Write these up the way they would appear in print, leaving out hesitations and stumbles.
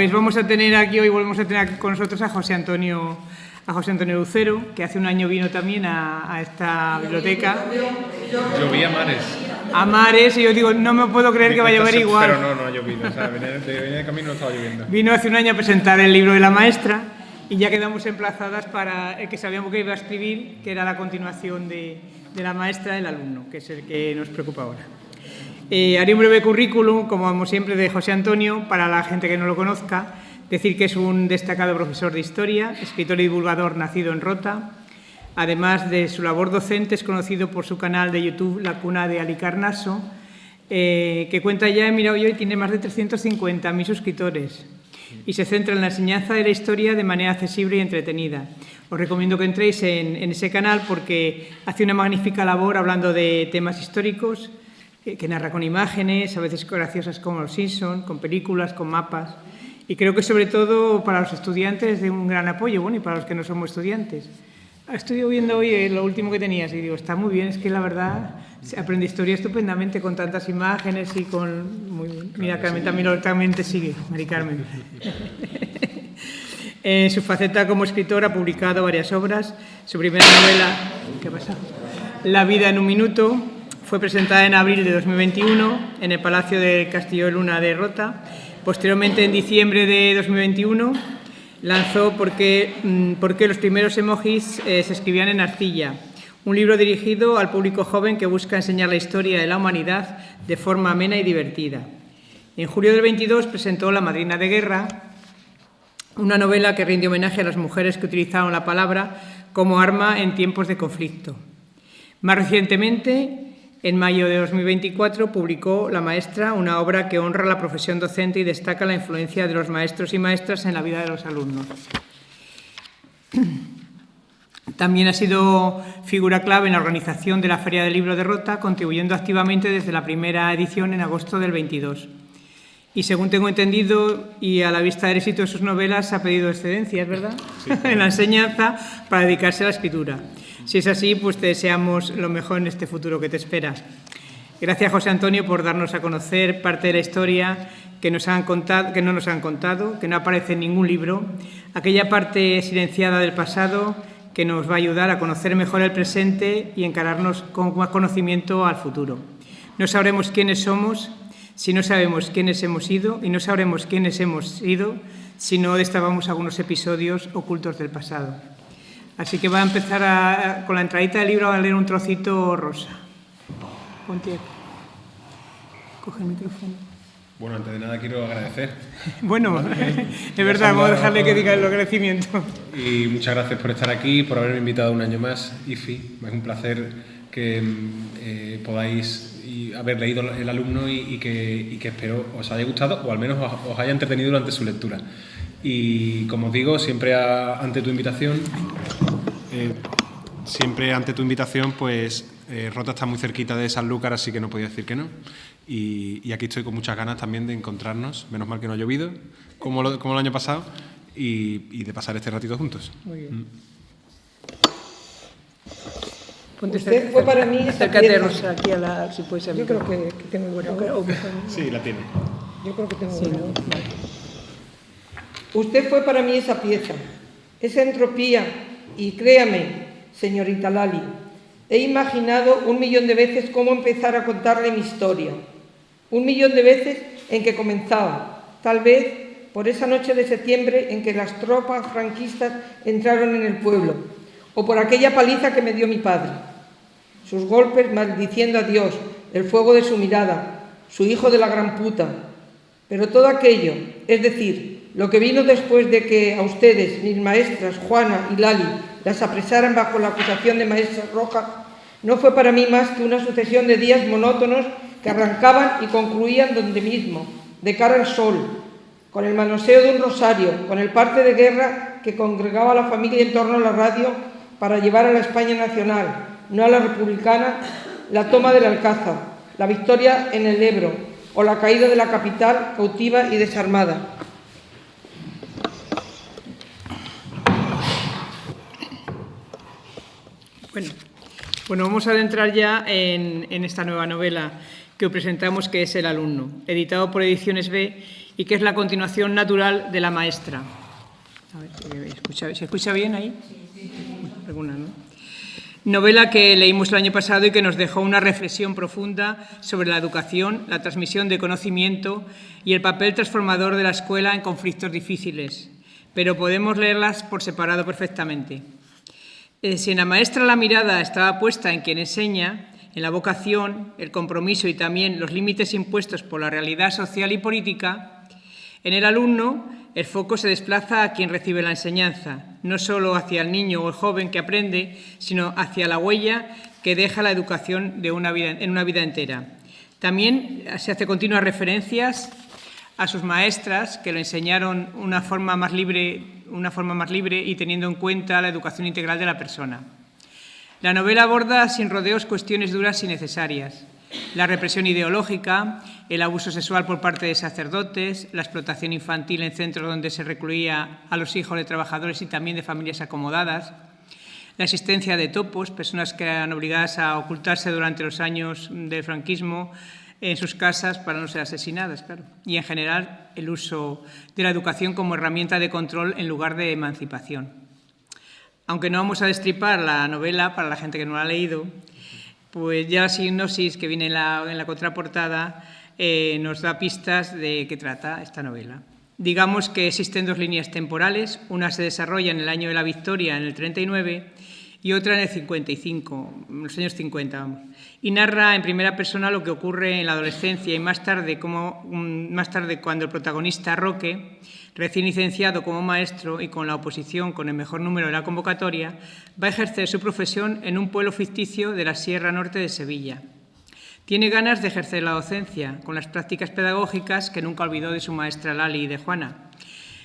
Pues vamos a tener aquí, hoy volvemos a tener aquí con nosotros a José Antonio Lucero, que hace un año vino también a esta biblioteca. Llovía a mares. A mares, y yo digo, no me puedo creer que va a llover igual. Pero no ha llovido, o sea, venía de camino no estaba lloviendo. Vino hace un año a presentar el libro de la maestra y ya quedamos emplazadas para el que sabíamos que iba a escribir, que era la continuación de la maestra del alumno, que es el que nos preocupa ahora. Haré un breve currículum, como siempre, de José Antonio, para la gente que no lo conozca. Decir que es un destacado profesor de historia, escritor y divulgador nacido en Rota. Además de su labor docente, es conocido por su canal de YouTube La Cuna de Halicarnaso, que cuenta ya, he mirado yo, y tiene más de 350.000 suscriptores. Y se centra en la enseñanza de la historia de manera accesible y entretenida. Os recomiendo que entréis en ese canal porque hace una magnífica labor hablando de temas históricos, que narra con imágenes, a veces graciosas como Los Simpson, con películas, con mapas. Y creo que sobre todo para los estudiantes es de un gran apoyo, bueno, y para los que no somos estudiantes. Estoy viendo hoy lo último que tenías y digo, está muy bien, es que la verdad se aprende historia estupendamente con tantas imágenes y con... Mira, Carmen también te sigue, Mari Carmen. En su faceta como escritor ha publicado varias obras. Su primera novela, ¿qué pasa? La vida en un minuto, fue presentada en abril de 2021 en el Palacio del Castillo de Luna de Rota. Posteriormente, en diciembre de 2021, lanzó ¿Por qué los primeros emojis se escribían en arcilla?, un libro dirigido al público joven que busca enseñar la historia de la humanidad de forma amena y divertida. En julio del 22 presentó La madrina de guerra, una novela que rinde homenaje a las mujeres que utilizaron la palabra como arma en tiempos de conflicto. Más recientemente, en mayo de 2024, publicó La maestra, una obra que honra la profesión docente y destaca la influencia de los maestros y maestras en la vida de los alumnos. También ha sido figura clave en la organización de la Feria del Libro de Rota, contribuyendo activamente desde la primera edición en agosto del 22. Y según tengo entendido, y a la vista del éxito de sus novelas, ha pedido excedencias, ¿verdad? Sí. En la enseñanza para dedicarse a la escritura. Si es así, pues te deseamos lo mejor en este futuro que te espera. Gracias, José Antonio, por darnos a conocer parte de la historia que no nos han contado, que no aparece en ningún libro, aquella parte silenciada del pasado que nos va a ayudar a conocer mejor el presente y encararnos con más conocimiento al futuro. No sabremos quiénes somos si no sabemos quiénes hemos sido, y no sabremos quiénes hemos sido si no destapamos algunos episodios ocultos del pasado. Así que va a empezar con la entradita del libro a leer un trocito, Rosa. Ponte aquí. Coge el micrófono. Bueno, antes de nada quiero agradecer. Bueno, es verdad, vamos a dejarle que diga el agradecimiento. Y muchas gracias por estar aquí, por haberme invitado un año más, IFI. Es un placer que podáis haber leído El alumno y que espero os haya gustado o al menos os haya entretenido durante su lectura. Y como os digo, siempre ante tu invitación, pues Rota está muy cerquita de Sanlúcar, así que no podía decir que no. Y aquí estoy con muchas ganas también de encontrarnos, menos mal que no ha llovido, como el año pasado, y de pasar este ratito juntos. Muy bien. Usted fue para mí esa acércate, Rosa, aquí a la... Si puedes, yo creo que tengo buena voz. Sí, la tiene. Yo creo que tengo buena voz. Usted fue para mí esa pieza, esa entropía, y créame, señorita Lali, he imaginado 1.000.000 de veces cómo empezar a contarle mi historia. 1.000.000 de veces en que comenzaba, tal vez por esa noche de septiembre en que las tropas franquistas entraron en el pueblo, o por aquella paliza que me dio mi padre. Sus golpes maldiciendo a Dios, el fuego de su mirada, su hijo de la gran puta. Pero todo aquello, es decir, lo que vino después de que a ustedes, mis maestras, Juana y Lali, las apresaran bajo la acusación de maestra roja, no fue para mí más que una sucesión de días monótonos que arrancaban y concluían donde mismo, de cara al sol, con el manoseo de un rosario, con el parte de guerra que congregaba a la familia en torno a la radio para llevar a la España nacional, no a la republicana, la toma del Alcázar, la victoria en el Ebro o la caída de la capital cautiva y desarmada. Bueno, vamos a adentrar ya en esta nueva novela que presentamos, que es El alumno, editado por Ediciones B y que es la continuación natural de La maestra. A ver, ¿se escucha bien ahí? Alguna, ¿no? Novela que leímos el año pasado y que nos dejó una reflexión profunda sobre la educación, la transmisión de conocimiento y el papel transformador de la escuela en conflictos difíciles, pero podemos leerlas por separado perfectamente. Si en La maestra la mirada estaba puesta en quien enseña, en la vocación, el compromiso y también los límites impuestos por la realidad social y política, en el alumno el foco se desplaza a quien recibe la enseñanza, no solo hacia el niño o el joven que aprende, sino hacia la huella que deja la educación en una vida entera. También se hace continuas referencias a sus maestras que lo enseñaron una forma más libre y teniendo en cuenta la educación integral de la persona. La novela aborda sin rodeos cuestiones duras y necesarias: la represión ideológica, el abuso sexual por parte de sacerdotes, la explotación infantil en centros donde se recluía a los hijos de trabajadores y también de familias acomodadas, la existencia de topos, personas que eran obligadas a ocultarse durante los años del franquismo en sus casas para no ser asesinadas, claro. Y, en general, el uso de la educación como herramienta de control en lugar de emancipación. Aunque no vamos a destripar la novela para la gente que no la ha leído, pues ya la sinopsis que viene en la contraportada nos da pistas de qué trata esta novela. Digamos que existen dos líneas temporales, una se desarrolla en el año de la Victoria, en el 39, y otra en el 55, en los años 50, vamos. Y narra en primera persona lo que ocurre en la adolescencia y más tarde cuando el protagonista Roque, recién licenciado como maestro y con la oposición con el mejor número de la convocatoria, va a ejercer su profesión en un pueblo ficticio de la Sierra Norte de Sevilla. Tiene ganas de ejercer la docencia, con las prácticas pedagógicas que nunca olvidó de su maestra Lali y de Juana,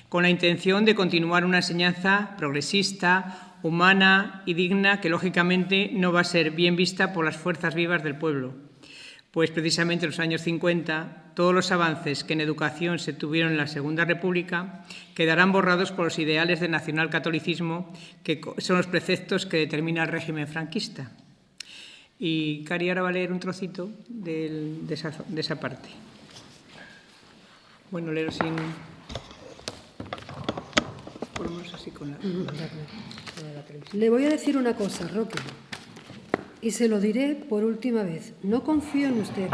con la intención de continuar una enseñanza progresista, humana y digna que, lógicamente, no va a ser bien vista por las fuerzas vivas del pueblo. Pues, precisamente en los años 50, todos los avances que en educación se tuvieron en la Segunda República quedarán borrados por los ideales del nacionalcatolicismo, que son los preceptos que determina el régimen franquista. Y Cari ahora va a leer un trocito de esa parte. Bueno, leerlo sin... Ponemos así con la televisión. Le voy a decir una cosa, Roque, y se lo diré por última vez. No confío en usted.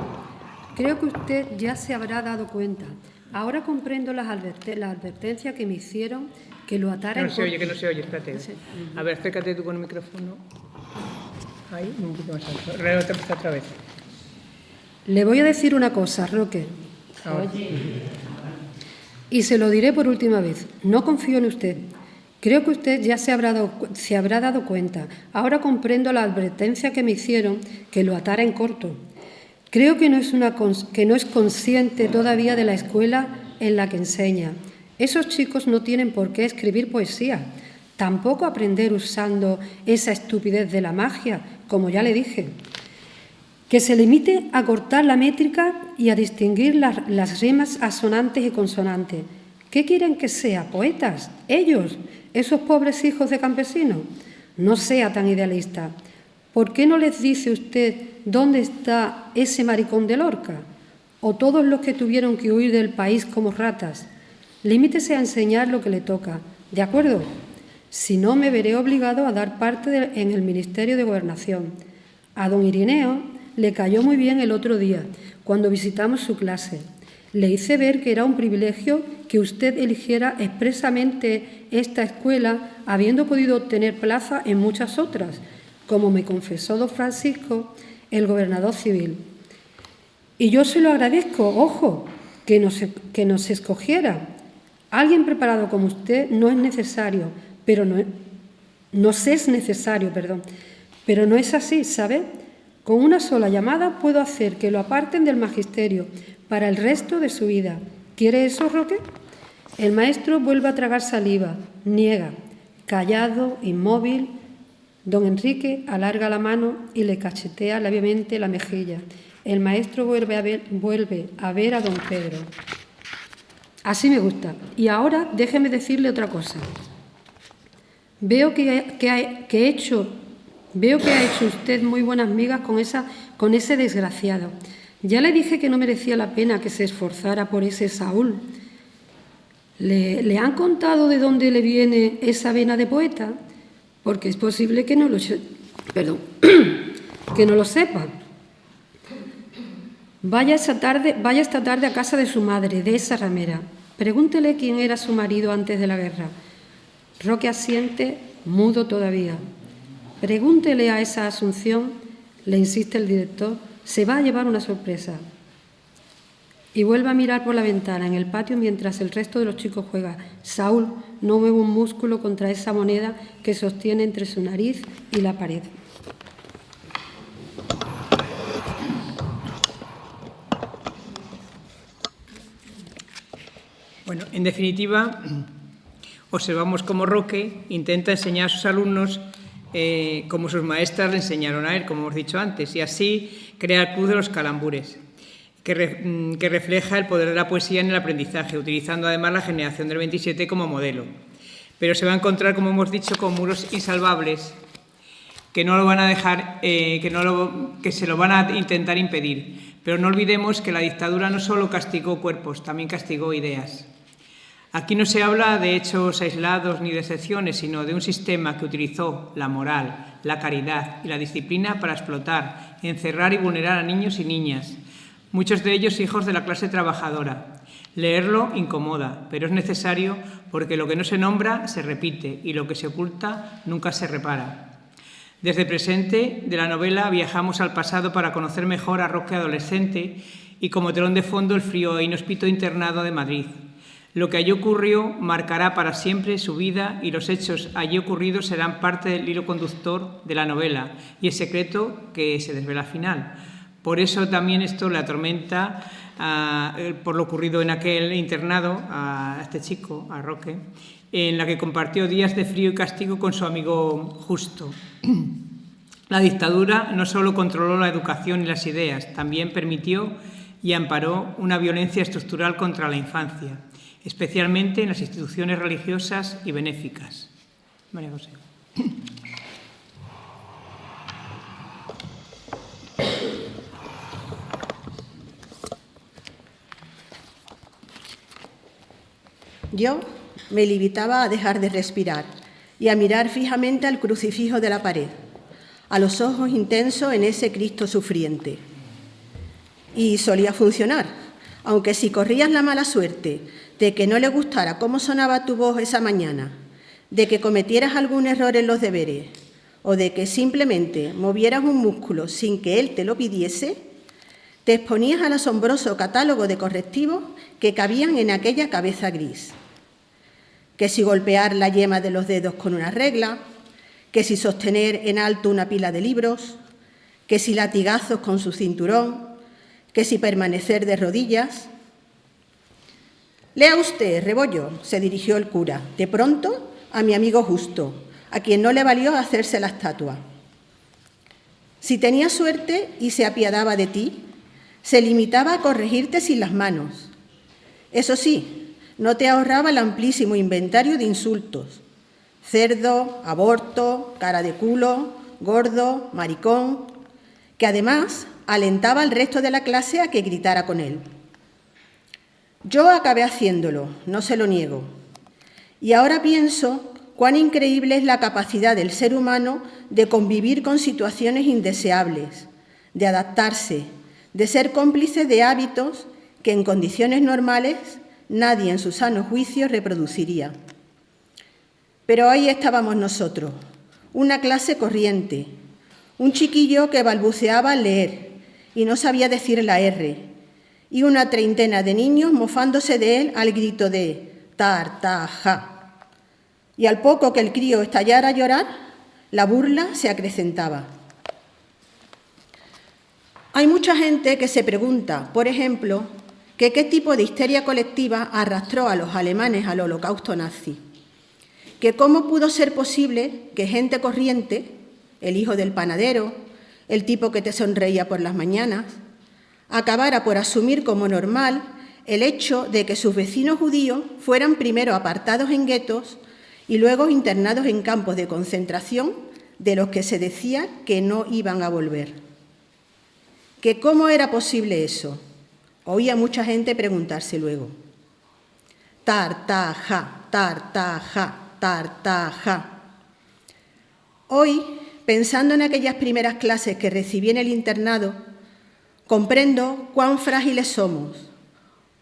Creo que usted ya se habrá dado cuenta. Ahora comprendo las advertencias que me hicieron, que lo atara en... Que no se oye, espérate. Sí. A ver, acércate tú con el micrófono. Ahí, un poquito más alto. Otra vez. Le voy a decir una cosa, Roque. Oye. Y se lo diré por última vez. No confío en usted. Creo que usted ya se habrá dado cuenta. Ahora comprendo la advertencia que me hicieron, que lo atara en corto. Creo que no es consciente todavía de la escuela en la que enseña. Esos chicos no tienen por qué escribir poesía, tampoco aprender usando esa estupidez de la magia, como ya le dije. Que se limite a cortar la métrica y a distinguir las rimas asonantes y consonantes. ¿Qué quieren que sea? ¿Poetas? ¿Ellos? ¿Esos pobres hijos de campesinos? No sea tan idealista. ¿Por qué no les dice usted dónde está ese maricón de Lorca? ¿O todos los que tuvieron que huir del país como ratas? Limítese a enseñar lo que le toca, ¿de acuerdo? Si no, me veré obligado a dar parte en el Ministerio de Gobernación. A don Irineo le cayó muy bien el otro día, cuando visitamos su clase. Le hice ver que era un privilegio que usted eligiera expresamente esta escuela, habiendo podido obtener plaza en muchas otras, como me confesó don Francisco, el gobernador civil. Y yo se lo agradezco, ojo, que nos escogiera. Alguien preparado como usted no es necesario, pero no es así, ¿sabe? Con una sola llamada puedo hacer que lo aparten del magisterio para el resto de su vida. ¿Quiere eso, Roque? El maestro vuelve a tragar saliva, niega, callado, inmóvil. Don Enrique alarga la mano y le cachetea levemente la mejilla. El maestro vuelve a ver a don Pedro. Así me gusta. Y ahora déjeme decirle otra cosa. Veo que ha hecho usted muy buenas migas con ese desgraciado. Ya le dije que no merecía la pena que se esforzara por ese Saúl. ¿Le han contado de dónde le viene esa vena de poeta? Porque es posible que no lo sepa. Vaya esta tarde a casa de su madre, de esa ramera. Pregúntele quién era su marido antes de la guerra. Roque asiente, mudo todavía. Pregúntele a esa Asunción, le insiste el director, se va a llevar una sorpresa. Y vuelve a mirar por la ventana en el patio mientras el resto de los chicos juega. Saúl no mueve un músculo contra esa moneda que sostiene entre su nariz y la pared. Bueno, en definitiva, observamos cómo Roque intenta enseñar a sus alumnos como sus maestras le enseñaron a él, como hemos dicho antes, y así crea el Club de los Calambures, que refleja el poder de la poesía en el aprendizaje, utilizando además la generación del 27 como modelo. Pero se va a encontrar, como hemos dicho, con muros insalvables que no lo van a dejar, que se lo van a intentar impedir. Pero no olvidemos que la dictadura no solo castigó cuerpos, también castigó ideas. Aquí no se habla de hechos aislados ni de excepciones, sino de un sistema que utilizó la moral, la caridad y la disciplina para explotar, encerrar y vulnerar a niños y niñas, muchos de ellos hijos de la clase trabajadora. Leerlo incomoda, pero es necesario porque lo que no se nombra se repite y lo que se oculta nunca se repara. Desde el presente de la novela viajamos al pasado para conocer mejor a Roque adolescente y como telón de fondo el frío e inhóspito internado de Madrid. Lo que allí ocurrió marcará para siempre su vida y los hechos allí ocurridos serán parte del hilo conductor de la novela y el secreto que se desvela al final. Por eso también esto le atormenta por lo ocurrido en aquel internado a este chico, a Roque, en la que compartió días de frío y castigo con su amigo Justo. La dictadura no solo controló la educación y las ideas, también permitió y amparó una violencia estructural contra la infancia, especialmente en las instituciones religiosas y benéficas. María José. Yo me limitaba a dejar de respirar y a mirar fijamente al crucifijo de la pared, a los ojos intensos en ese Cristo sufriente. Y solía funcionar, aunque si corrías la mala suerte de que no le gustara cómo sonaba tu voz esa mañana, de que cometieras algún error en los deberes o de que simplemente movieras un músculo sin que él te lo pidiese, te exponías al asombroso catálogo de correctivos que cabían en aquella cabeza gris. Que si golpear la yema de los dedos con una regla, que si sostener en alto una pila de libros, que si latigazos con su cinturón, que si permanecer de rodillas. «Lea usted, Rebollo», se dirigió el cura, de pronto a mi amigo Justo, a quien no le valió hacerse la estatua. Si tenía suerte y se apiadaba de ti, se limitaba a corregirte sin las manos. Eso sí, no te ahorraba el amplísimo inventario de insultos: cerdo, aborto, cara de culo, gordo, maricón, que además alentaba al resto de la clase a que gritara con él. Yo acabé haciéndolo, no se lo niego. Y ahora pienso cuán increíble es la capacidad del ser humano de convivir con situaciones indeseables, de adaptarse, de ser cómplice de hábitos que en condiciones normales nadie en su sano juicio reproduciría. Pero ahí estábamos nosotros, una clase corriente, un chiquillo que balbuceaba al leer y no sabía decir la R, y una treintena de niños mofándose de él al grito de tar, ta, ja. Y al poco que el crío estallara a llorar, la burla se acrecentaba. Hay mucha gente que se pregunta, por ejemplo, que qué tipo de histeria colectiva arrastró a los alemanes al holocausto nazi, que cómo pudo ser posible que gente corriente, el hijo del panadero, el tipo que te sonreía por las mañanas, acabara por asumir como normal el hecho de que sus vecinos judíos fueran primero apartados en guetos y luego internados en campos de concentración de los que se decía que no iban a volver. ¿Que cómo era posible eso? Oía mucha gente preguntarse luego. tartaja, tartaja, tartaja. Hoy, pensando en aquellas primeras clases que recibí en el internado, comprendo cuán frágiles somos,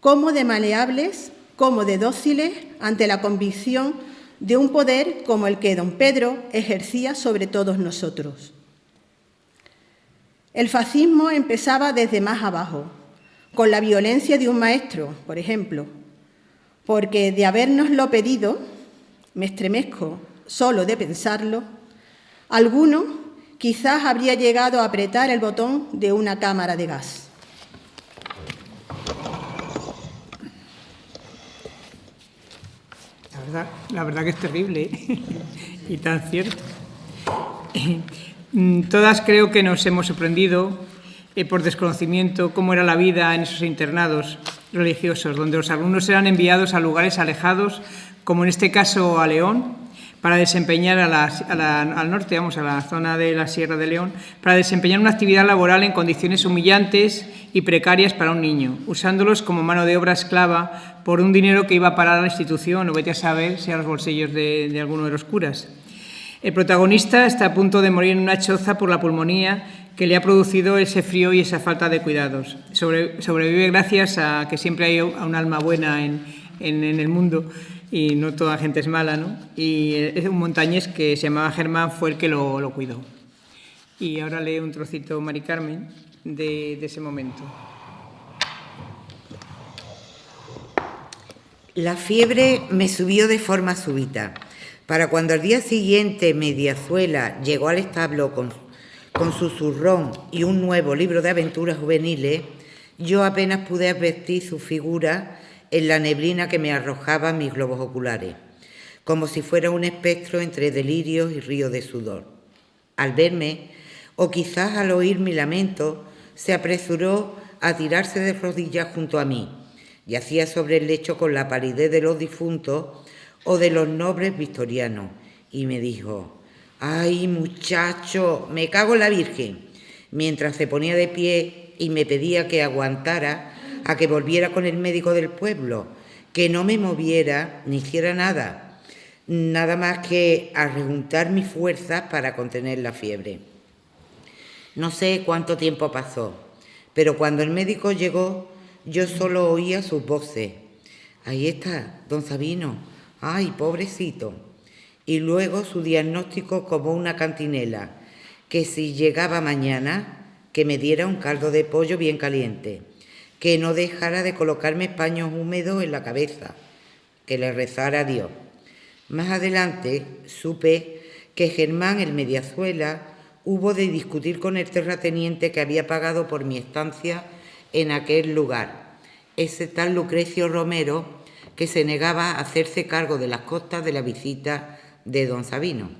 cómo de maleables, cómo de dóciles ante la convicción de un poder como el que don Pedro ejercía sobre todos nosotros. El fascismo empezaba desde más abajo, con la violencia de un maestro, por ejemplo, porque de habérnoslo pedido, me estremezco solo de pensarlo, alguno quizás habría llegado a apretar el botón de una cámara de gas. La verdad que es terrible, ¿eh? Y tan cierto. Todas creo que nos hemos sorprendido por desconocimiento cómo era la vida en esos internados religiosos, donde los alumnos eran enviados a lugares alejados, como en este caso a León, para desempeñar al norte, vamos, a la zona de la Sierra de León, para desempeñar una actividad laboral en condiciones humillantes y precarias para un niño, usándolos como mano de obra esclava por un dinero que iba a parar a la institución, o vete a saber si a los bolsillos de alguno de los curas. El protagonista está a punto de morir en una choza por la pulmonía que le ha producido ese frío y esa falta de cuidados. Sobrevive gracias a que siempre hay un alma buena en el mundo y no toda gente es mala, ¿no? Y un montañés que se llamaba Germán fue el que lo cuidó. Y ahora lee un trocito Mari Carmen de ese momento. La fiebre me subió de forma súbita. Para cuando al día siguiente Mediazuela llegó al establo con su zurrón y un nuevo libro de aventuras juveniles, yo apenas pude advertir su figura en la neblina que me arrojaban mis globos oculares, como si fuera un espectro entre delirios y ríos de sudor. Al verme, o quizás al oír mi lamento, se apresuró a tirarse de rodillas junto a mí. Yacía sobre el lecho con la palidez de los difuntos o de los nobles victorianos, y me dijo: «¡Ay, muchacho, me cago en la Virgen!», mientras se ponía de pie y me pedía que aguantara a que volviera con el médico del pueblo, que no me moviera ni hiciera nada más que a rejuntar mis fuerzas para contener la fiebre. No sé cuánto tiempo pasó, pero cuando el médico llegó, yo solo oía sus voces: «Ahí está, don Sabino, ay, pobrecito», y luego su diagnóstico como una cantinela, que si llegaba mañana, que me diera un caldo de pollo bien caliente, que no dejara de colocarme paños húmedos en la cabeza, que le rezara a Dios. Más adelante supe que Germán, el Mediazuela, hubo de discutir con el terrateniente que había pagado por mi estancia en aquel lugar, ese tal Lucrecio Romero, que se negaba a hacerse cargo de las costas de la visita de don Sabino.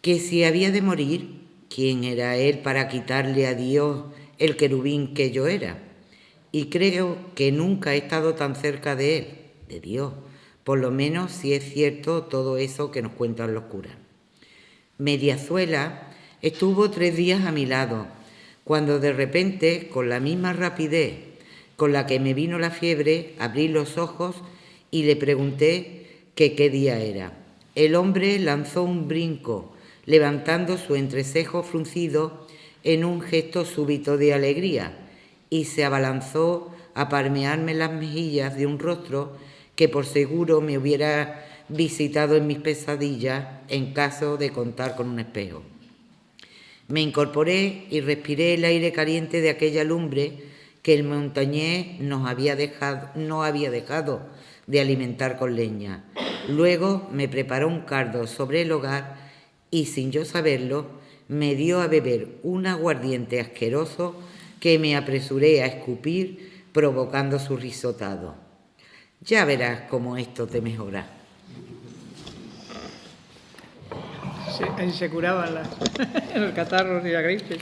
Que si había de morir, ¿quién era él para quitarle a Dios el querubín que yo era? Y creo que nunca he estado tan cerca de él, de Dios, por lo menos si es cierto todo eso que nos cuentan los curas. Mediazuela estuvo 3 días a mi lado, cuando de repente, con la misma rapidez con la que me vino la fiebre, abrí los ojos y le pregunté que qué día era. El hombre lanzó un brinco, levantando su entrecejo fruncido en un gesto súbito de alegría, y se abalanzó a palmearme las mejillas de un rostro que por seguro me hubiera visitado en mis pesadillas en caso de contar con un espejo. Me incorporé y respiré el aire caliente de aquella lumbre que el montañés no había dejado de alimentar con leña. Luego me preparó un cardo sobre el hogar y, sin yo saberlo, me dio a beber un aguardiente asqueroso que me apresuré a escupir, provocando su risotado. Ya verás cómo esto te mejora. Así se curaban los catarros y las gripes.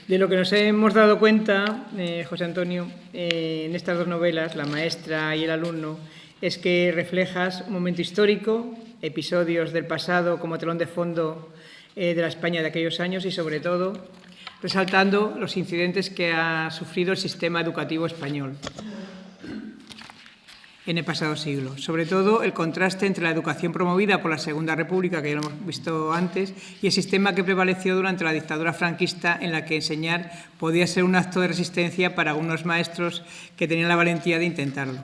De lo que nos hemos dado cuenta, José Antonio, en estas 2 novelas, La maestra y El alumno, es que reflejas un momento histórico, episodios del pasado como telón de fondo de la España de aquellos años y, sobre todo, resaltando los incidentes que ha sufrido el sistema educativo español. en el pasado siglo. Sobre todo, el contraste entre la educación promovida por la Segunda República, que ya lo hemos visto antes, y el sistema que prevaleció durante la dictadura franquista, en la que enseñar podía ser un acto de resistencia para algunos maestros que tenían la valentía de intentarlo.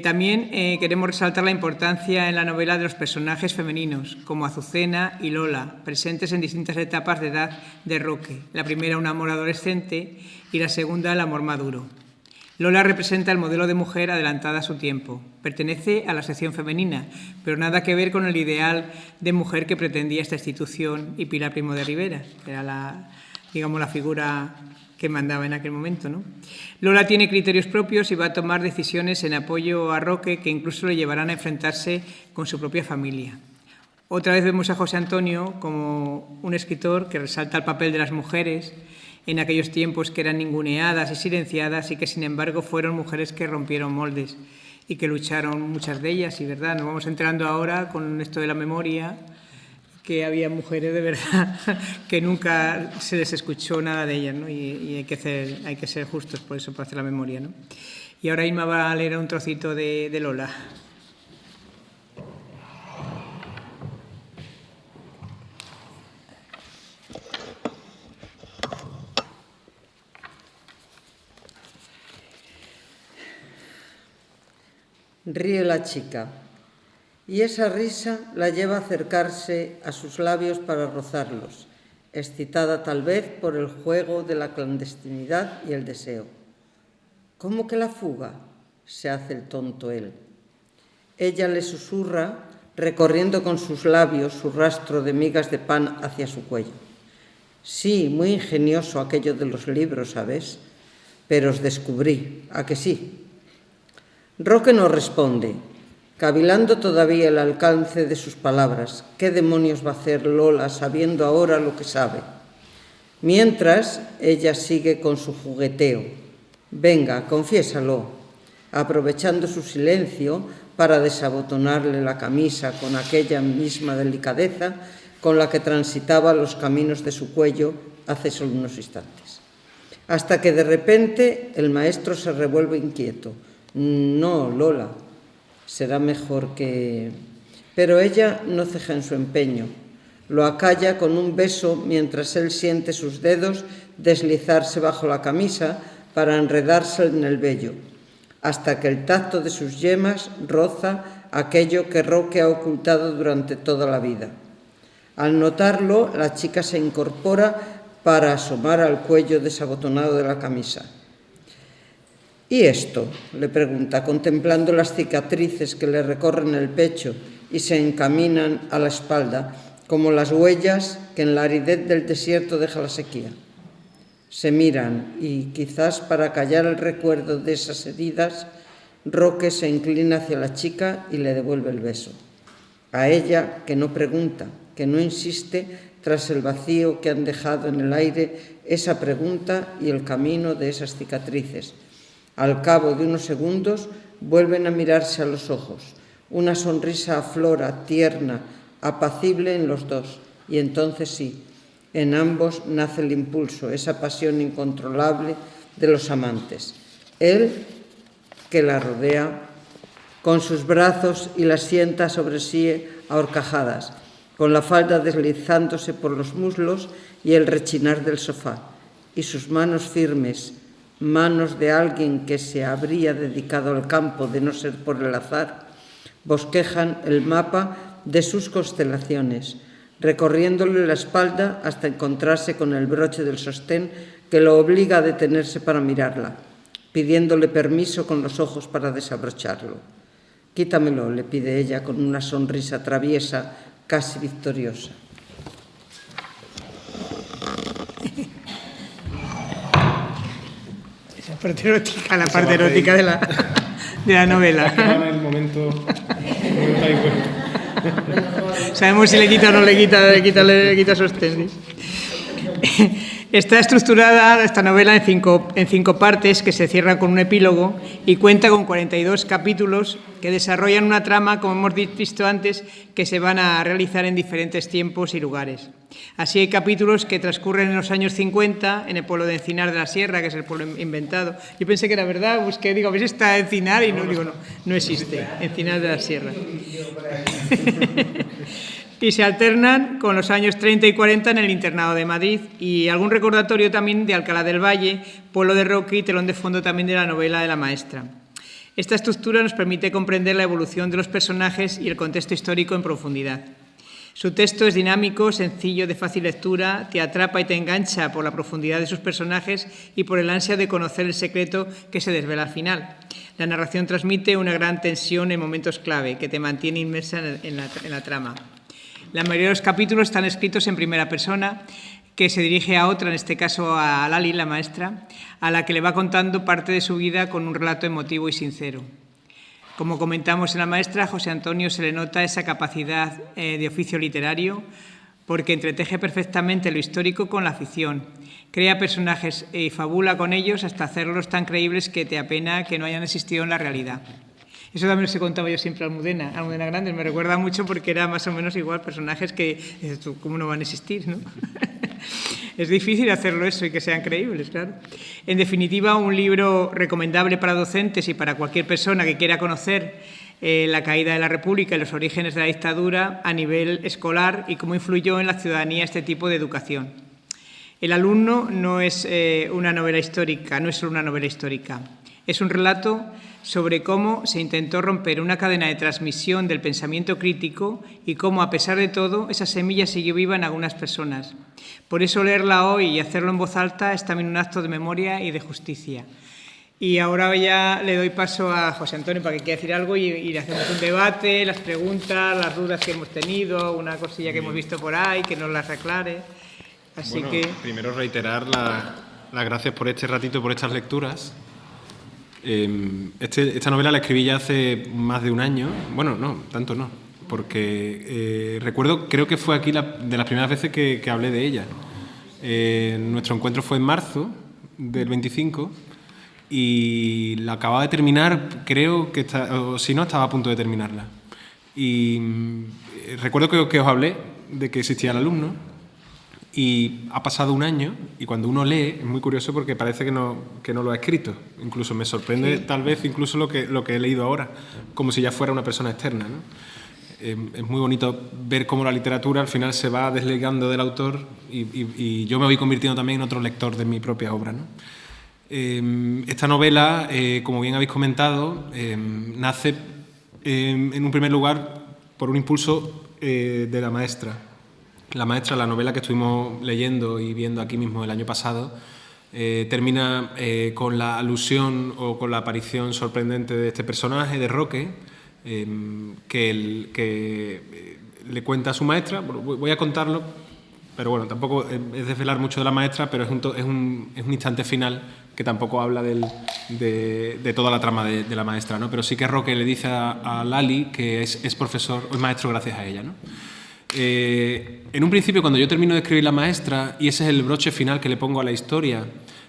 También queremos resaltar la importancia en la novela de los personajes femeninos, como Azucena y Lola, presentes en distintas etapas de edad de Roque. La primera, un amor adolescente, y la segunda, el amor maduro. Lola representa el modelo de mujer adelantada a su tiempo. Pertenece a la sección femenina, pero nada que ver con el ideal de mujer que pretendía esta institución y Pilar Primo de Rivera, que era la figura que mandaba en aquel momento, ¿no? Lola tiene criterios propios y va a tomar decisiones en apoyo a Roque que incluso le llevarán a enfrentarse con su propia familia. Otra vez vemos a José Antonio como un escritor que resalta el papel de las mujeres en aquellos tiempos que eran ninguneadas y silenciadas y que, sin embargo, fueron mujeres que rompieron moldes y que lucharon, muchas de ellas, y verdad, nos vamos enterando ahora con esto de la memoria, que había mujeres de verdad que nunca se les escuchó nada de ellas, ¿no? Y hay que ser justos por eso, para hacer la memoria, ¿no? Y ahora Inma va a leer un trocito de Lola. Ríe la chica, y esa risa la lleva a acercarse a sus labios para rozarlos, excitada tal vez por el juego de la clandestinidad y el deseo. ¿Cómo que la fuga? Se hace el tonto él. Ella le susurra, recorriendo con sus labios su rastro de migas de pan hacia su cuello. Sí, muy ingenioso aquello de los libros, ¿sabes? Pero os descubrí, ¿a que sí? Roque no responde, cavilando todavía el alcance de sus palabras. ¿Qué demonios va a hacer Lola sabiendo ahora lo que sabe? Mientras, ella sigue con su jugueteo. Venga, confiésalo, aprovechando su silencio para desabotonarle la camisa con aquella misma delicadeza con la que transitaba los caminos de su cuello hace solo unos instantes. Hasta que de repente el maestro se revuelve inquieto. No, Lola, será mejor que... Pero ella no ceja en su empeño. Lo acalla con un beso mientras él siente sus dedos deslizarse bajo la camisa para enredarse en el vello, hasta que el tacto de sus yemas roza aquello que Roque ha ocultado durante toda la vida. Al notarlo, la chica se incorpora para asomar al cuello desabotonado de la camisa. ¿Y esto?, le pregunta, contemplando las cicatrices que le recorren el pecho y se encaminan a la espalda, como las huellas que en la aridez del desierto deja la sequía. Se miran y, quizás para callar el recuerdo de esas heridas, Roque se inclina hacia la chica y le devuelve el beso. A ella, que no pregunta, que no insiste, tras el vacío que han dejado en el aire esa pregunta y el camino de esas cicatrices. Al cabo de unos segundos vuelven a mirarse a los ojos. Una sonrisa aflora, tierna, apacible en los dos. Y entonces sí, en ambos nace el impulso, esa pasión incontrolable de los amantes. Él, que la rodea con sus brazos y la sienta sobre sí a horcajadas, con la falda deslizándose por los muslos y el rechinar del sofá, y sus manos firmes, manos de alguien que se habría dedicado al campo de no ser por el azar, bosquejan el mapa de sus constelaciones, recorriéndole la espalda hasta encontrarse con el broche del sostén que lo obliga a detenerse para mirarla, pidiéndole permiso con los ojos para desabrocharlo. «Quítamelo», le pide ella con una sonrisa traviesa, casi victoriosa. La parte erótica de la novela. En el momento ahí, Sabemos si le quita o no le quita sostén. Está estructurada esta novela en cinco partes que se cierran con un epílogo y cuenta con 42 capítulos que desarrollan una trama, como hemos visto antes, que se van a realizar en diferentes tiempos y lugares. Así hay capítulos que transcurren en los años 50 en el pueblo de Encinar de la Sierra, que es el pueblo inventado. Yo pensé que era verdad, busqué, digo, a ver si está Encinar y no existe, Encinar de la Sierra. Y se alternan con los años 30 y 40 en el internado de Madrid y algún recordatorio también de Alcalá del Valle, pueblo de Roque y telón de fondo también de la novela de la maestra. Esta estructura nos permite comprender la evolución de los personajes y el contexto histórico en profundidad. Su texto es dinámico, sencillo, de fácil lectura, te atrapa y te engancha por la profundidad de sus personajes y por el ansia de conocer el secreto que se desvela al final. La narración transmite una gran tensión en momentos clave que te mantiene inmersa en la trama. La mayoría de los capítulos están escritos en primera persona, que se dirige a otra, en este caso a Lali, la maestra, a la que le va contando parte de su vida con un relato emotivo y sincero. Como comentamos en la maestra, a José Antonio se le nota esa capacidad de oficio literario porque entreteje perfectamente lo histórico con la ficción. Crea personajes y fabula con ellos hasta hacerlos tan creíbles que te apena que no hayan existido en la realidad. Eso también se contaba yo siempre a Almudena Grandes. Me recuerda mucho porque era más o menos igual personajes que, ¿cómo no van a existir, no? Es difícil hacerlo eso y que sean creíbles, claro. En definitiva, un libro recomendable para docentes y para cualquier persona que quiera conocer la caída de la República y los orígenes de la dictadura a nivel escolar y cómo influyó en la ciudadanía este tipo de educación. El alumno no es una novela histórica, no es solo una novela histórica. Es un relato sobre cómo se intentó romper una cadena de transmisión del pensamiento crítico y cómo, a pesar de todo, esa semilla siguió viva en algunas personas. Por eso leerla hoy y hacerlo en voz alta es también un acto de memoria y de justicia. Y ahora ya le doy paso a José Antonio para que quiera decir algo y le hacemos un debate, las preguntas, las dudas que hemos tenido, una cosilla que hemos visto por ahí, que nos las aclare. Así bueno, que... Primero reiterar las gracias por este ratito, por estas lecturas. Esta novela la escribí ya hace más de un año. Bueno, no, tanto no, porque recuerdo, creo que fue aquí de las primeras veces que hablé de ella. Nuestro encuentro fue en marzo del 25 y la acababa de terminar, creo que o si no, estaba a punto de terminarla. Y recuerdo que os hablé de que existía el alumno. Y ha pasado un año y cuando uno lee es muy curioso porque parece que no lo ha escrito. Incluso me sorprende tal vez incluso lo que he leído ahora, como si ya fuera una persona externa, ¿no? Es muy bonito ver cómo la literatura al final se va desligando del autor y yo me voy convirtiendo también en otro lector de mi propia obra, ¿no? Esta novela, como bien habéis comentado, nace en un primer lugar por un impulso de la maestra. La maestra, la novela que estuvimos leyendo y viendo aquí mismo el año pasado, termina con la alusión o con la aparición sorprendente de este personaje, de Roque, que le cuenta a su maestra. Voy a contarlo, pero bueno, tampoco es desvelar mucho de la maestra, pero es un instante final que tampoco habla de toda la trama de la maestra, ¿no? Pero sí que Roque le dice a Lali que es profesor o es maestro gracias a ella, ¿no? En un principio, cuando yo termino de escribir La maestra, y ese es el broche final que le pongo a la historia,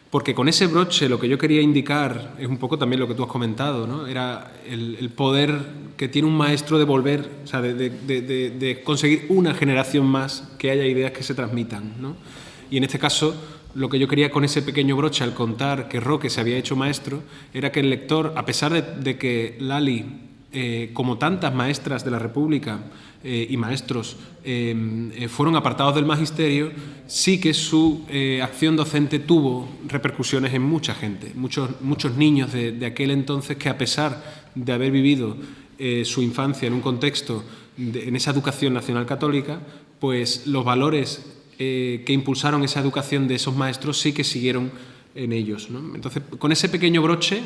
porque con ese broche lo que yo quería indicar es un poco también lo que tú has comentado, ¿no? Era el poder que tiene un maestro de volver, o sea, de conseguir una generación más que haya ideas que se transmitan, ¿no? Y en este caso, lo que yo quería con ese pequeño broche al contar que Roque se había hecho maestro, era que el lector, a pesar de que Lali, como tantas maestras de la República, y maestros fueron apartados del magisterio, sí que su acción docente tuvo repercusiones en mucha gente, muchos niños de aquel entonces que, a pesar de haber vivido su infancia en un contexto, en esa educación nacional católica, pues los valores que impulsaron esa educación de esos maestros sí que siguieron en ellos, ¿no? Entonces, con ese pequeño broche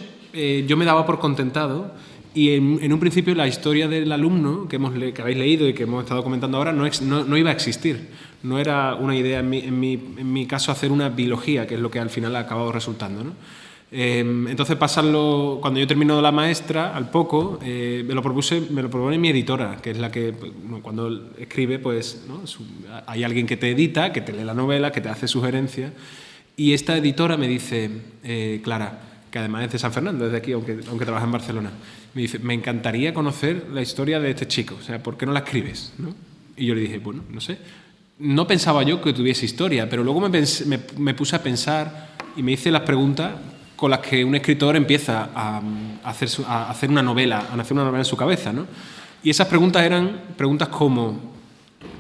yo me daba por contentado. Y en un principio la historia del alumno que habéis leído y que hemos estado comentando ahora no iba a existir. No era una idea en mi caso hacer una biología, que es lo que al final ha acabado resultando, ¿no? Entonces, cuando yo termino la maestra, al poco, me lo propone mi editora, que es la que, cuando escribe, pues, ¿no? Hay alguien que te edita, que te lee la novela, que te hace sugerencias, y esta editora me dice, Clara, que además es de San Fernando, es de aquí, aunque trabaja en Barcelona, me dice, me encantaría conocer la historia de este chico, o sea, ¿por qué no la escribes? ¿No? Y yo le dije, bueno, no sé. No pensaba yo que tuviese historia, pero luego me puse a pensar y me hice las preguntas con las que un escritor empieza a hacer una novela, a hacer una novela en su cabeza, ¿no? Y esas preguntas eran preguntas como,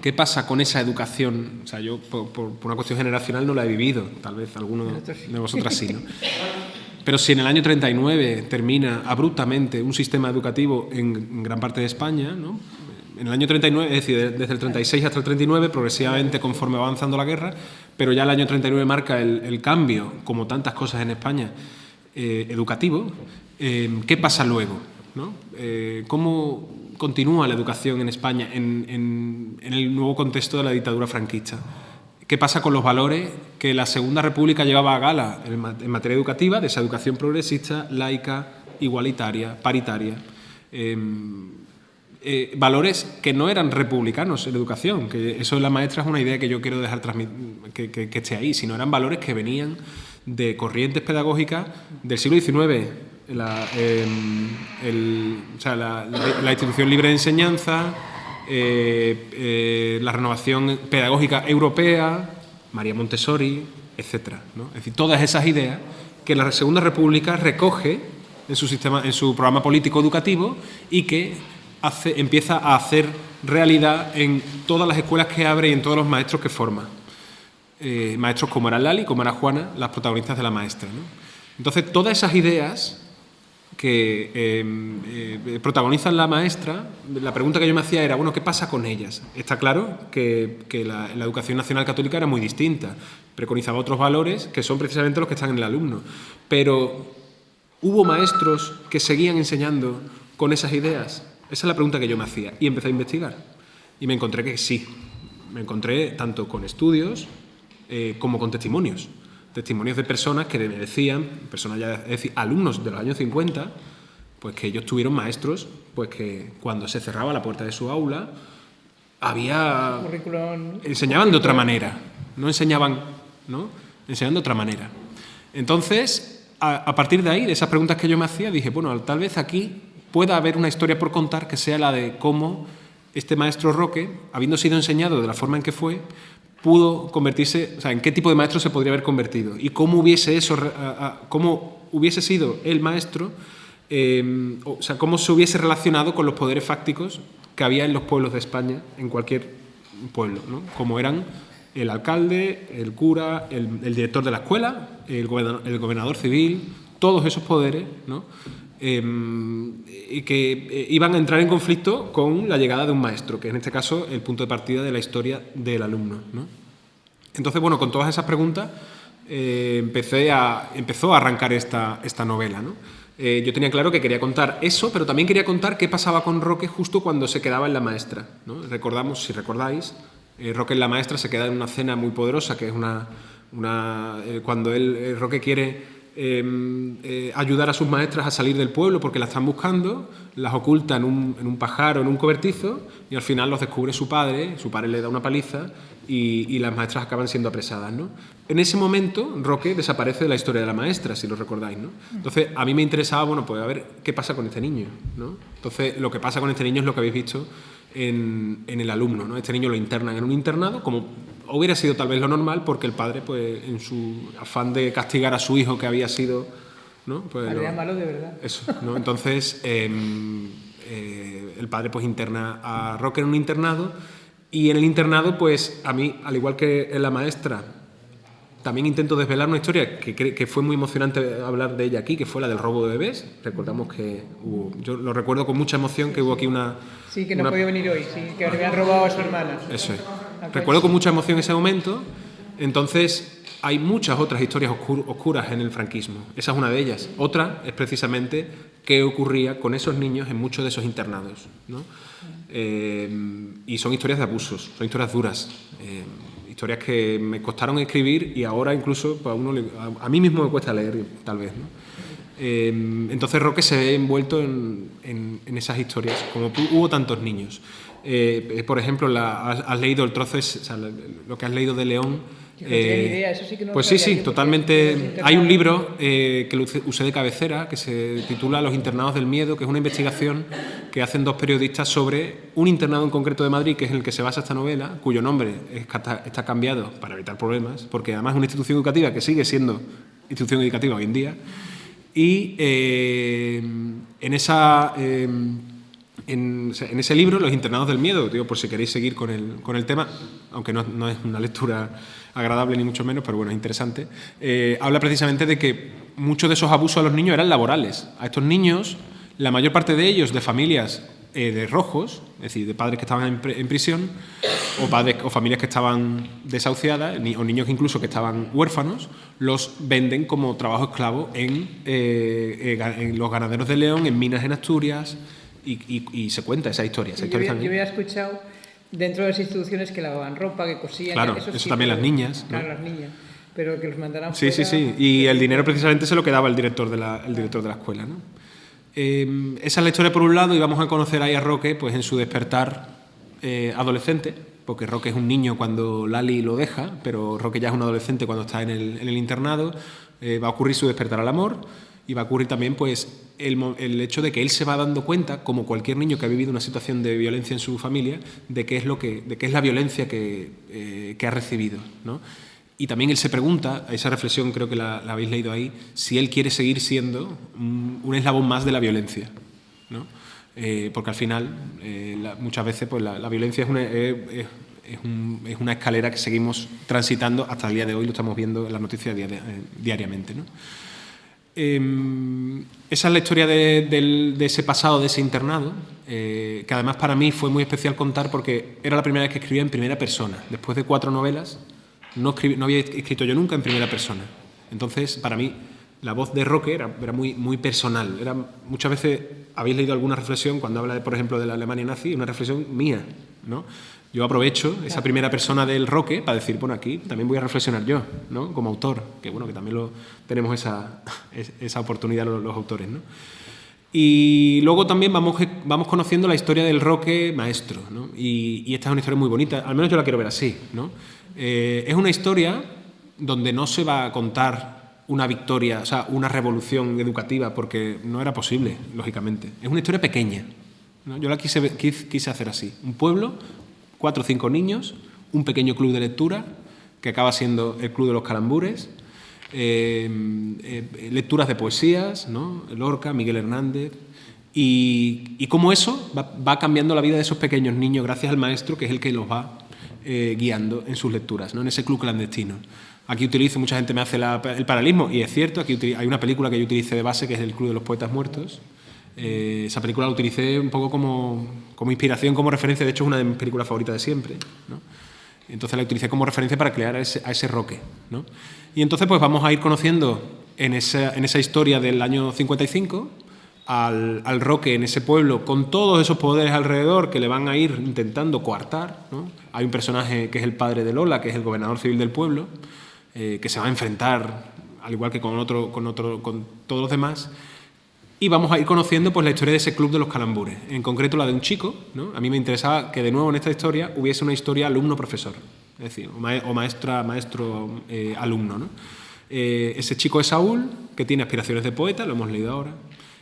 ¿qué pasa con esa educación? O sea, yo por una cuestión generacional no la he vivido, tal vez alguno de vosotras sí, ¿no? Pero si en el año 39 termina abruptamente un sistema educativo en gran parte de España, ¿no? En el año 39, es decir, desde el 36 hasta el 39, progresivamente conforme va avanzando la guerra, pero ya el año 39 marca el cambio, como tantas cosas en España, educativo. ¿Qué pasa luego? ¿No? ¿Cómo continúa la educación en España en el nuevo contexto de la dictadura franquista? ¿Qué pasa con los valores que la Segunda República llevaba a gala en materia educativa, de esa educación progresista, laica, igualitaria, paritaria? Valores que no eran republicanos en la educación, que eso en la maestra es una idea que yo quiero dejar que esté ahí, sino eran valores que venían de corrientes pedagógicas del siglo XIX, la institución libre de enseñanza, la renovación pedagógica europea, María Montessori, etcétera, ¿no? Es decir, todas esas ideas que la Segunda República recoge en su programa político educativo y que empieza a hacer realidad en todas las escuelas que abre y en todos los maestros que forma. Maestros como era Lali, como era Juana, las protagonistas de la maestra, ¿no? Entonces, todas esas ideas que protagonizan la maestra, la pregunta que yo me hacía era, bueno, ¿qué pasa con ellas? Está claro que la educación nacional católica era muy distinta, preconizaba otros valores que son precisamente los que están en el alumno, pero ¿hubo maestros que seguían enseñando con esas ideas? Esa es la pregunta que yo me hacía y empecé a investigar y me encontré que sí, me encontré tanto con estudios como con testimonios de personas que me decían, personas ya, es decir, alumnos de los años 50, pues que ellos tuvieron maestros, pues que cuando se cerraba la puerta de su aula enseñaban de otra manera, enseñaban de otra manera. Entonces, a partir de ahí, de esas preguntas que yo me hacía, dije, bueno, tal vez aquí pueda haber una historia por contar que sea la de cómo este maestro Roque, habiendo sido enseñado de la forma en que fue, pudo convertirse, o sea, en qué tipo de maestro se podría haber convertido y cómo hubiese sido el maestro, o sea, cómo se hubiese relacionado con los poderes fácticos que había en los pueblos de España, en cualquier pueblo, ¿no? Como eran el alcalde, el cura, el director de la escuela, el gobernador civil, todos esos poderes, ¿no? Y que iban a entrar en conflicto con la llegada de un maestro, que en este caso el punto de partida de la historia del alumno, ¿no? Entonces, bueno, con todas esas preguntas empezó a arrancar esta novela, ¿no? Yo tenía claro que quería contar eso, pero también quería contar qué pasaba con Roque justo cuando se quedaba en la maestra, ¿no? Recordamos, si recordáis, Roque en la maestra se queda en una cena muy poderosa, que es cuando Roque quiere ayudar a sus maestras a salir del pueblo porque las están buscando, las oculta en un pajar o en un cobertizo y al final los descubre su padre le da una paliza y las maestras acaban siendo apresadas, ¿no? En ese momento Roque desaparece de la historia de la maestra, si lo recordáis, ¿no? Entonces a mí me interesaba, bueno, pues a ver qué pasa con este niño, ¿no? Entonces lo que pasa con este niño es lo que habéis visto en el alumno, ¿no? Este niño lo internan en un internado, como hubiera sido tal vez lo normal, porque el padre, pues en su afán de castigar a su hijo que había sido, ¿no? Pues era malo de verdad. Eso, ¿no? Entonces el padre pues interna a Roque en un internado y en el internado, pues a mí, al igual que en la maestra, también intento desvelar una historia que fue muy emocionante hablar de ella aquí, que fue la del robo de bebés. Recordamos que yo lo recuerdo con mucha emoción, que hubo aquí una... Sí, que no podía venir hoy, sí, que le habían robado a su hermana. Eso es. Recuerdo con mucha emoción ese momento. Entonces, hay muchas otras historias oscuras en el franquismo. Esa es una de ellas. Otra es precisamente qué ocurría con esos niños en muchos de esos internados, ¿no? Y son historias de abusos, son historias duras. historias que me costaron escribir y ahora incluso pues, a mí mismo me cuesta leer, tal vez, ¿no? Entonces Roque se ve envuelto en esas historias, como hubo tantos niños. Por ejemplo, has leído el trozo, lo que has leído de León. Yo no tenía ni idea, eso sí que no pues lo sí, sabía yo, totalmente. Hay un libro que lo usé de cabecera que se titula Los internados del miedo, que es una investigación que hacen 2 periodistas sobre un internado en concreto de Madrid, que es en el que se basa esta novela, cuyo nombre está cambiado para evitar problemas, porque además es una institución educativa que sigue siendo institución educativa hoy en día. Y en ese libro, Los internados del miedo, digo, por si queréis seguir con el tema, aunque no es una lectura agradable ni mucho menos, pero bueno, es interesante, habla precisamente de que muchos de esos abusos a los niños eran laborales. A estos niños, la mayor parte de ellos de familias de rojos, es decir, de padres que estaban en prisión, o familias que estaban desahuciadas, o niños incluso que estaban huérfanos, los venden como trabajo esclavo en los ganaderos de León, en minas en Asturias, y se cuenta esa historia. Yo había escuchado dentro de las instituciones que lavaban ropa, que cosían... Claro, eso sí, también las niñas, ¿no? Claro, las niñas, pero que los mandaran sí, fuera... Sí, y el dinero precisamente se lo quedaba el director de la escuela, ¿no? Esa es la historia por un lado, y vamos a conocer ahí a Roque pues, en su despertar adolescente, porque Roque es un niño cuando Lali lo deja, pero Roque ya es un adolescente cuando está en el internado. Va a ocurrir su despertar al amor, y va a ocurrir también pues, el hecho de que él se va dando cuenta, como cualquier niño que ha vivido una situación de violencia en su familia, de qué es la violencia que ha recibido, ¿no? Y también él se pregunta, esa reflexión creo que la habéis leído ahí, si él quiere seguir siendo un eslabón más de la violencia, ¿no? Porque al final, muchas veces, pues la violencia es una escalera que seguimos transitando hasta el día de hoy, lo estamos viendo en las noticias diariamente, ¿no? Esa es la historia de ese pasado, de ese internado, que además para mí fue muy especial contar porque era la primera vez que escribía en primera persona. Después de 4 novelas, no había escrito yo nunca en primera persona. Entonces, para mí, la voz de Roque era muy, muy personal. Muchas veces habéis leído alguna reflexión cuando habla, por ejemplo, de la Alemania nazi, una reflexión mía, ¿no? Yo aprovecho esa primera persona del Roque para decir, bueno, aquí también voy a reflexionar yo, ¿no? Como autor, que bueno, que también tenemos esa oportunidad los autores, ¿no? Y luego también vamos conociendo la historia del Roque maestro, ¿no? Y esta es una historia muy bonita, al menos yo la quiero ver así, ¿no? Es una historia donde no se va a contar una victoria, o sea, una revolución educativa, porque no era posible, lógicamente. Es una historia pequeña, ¿no? Yo la quise hacer así. Un pueblo, 4 o 5 niños, un pequeño club de lectura, que acaba siendo el Club de los Calambures, lecturas de poesías, ¿no? Lorca, Miguel Hernández, y cómo eso va cambiando la vida de esos pequeños niños gracias al maestro, que es el que los va guiando en sus lecturas, ¿no? En ese club clandestino. Aquí mucha gente me hace el paralelismo, y es cierto, aquí hay una película que yo utilicé de base, que es El Club de los Poetas Muertos. Esa película la utilicé un poco como inspiración, como referencia, de hecho es una de mis películas favoritas de siempre, ¿no? Entonces la utilicé como referencia para crear a ese Roque, ¿no? Y entonces pues vamos a ir conociendo en esa historia del año 55 al Roque en ese pueblo, con todos esos poderes alrededor que le van a ir intentando coartar, ¿no? Hay un personaje que es el padre de Lola, que es el gobernador civil del pueblo, que se va a enfrentar, al igual que con todos los demás. Y vamos a ir conociendo pues, la historia de ese club de los calambures, en concreto la de un chico, ¿no? A mí me interesaba que de nuevo en esta historia hubiese una historia alumno-profesor, es decir, o maestro-alumno, ¿no? Ese chico es Saúl, que tiene aspiraciones de poeta, lo hemos leído ahora,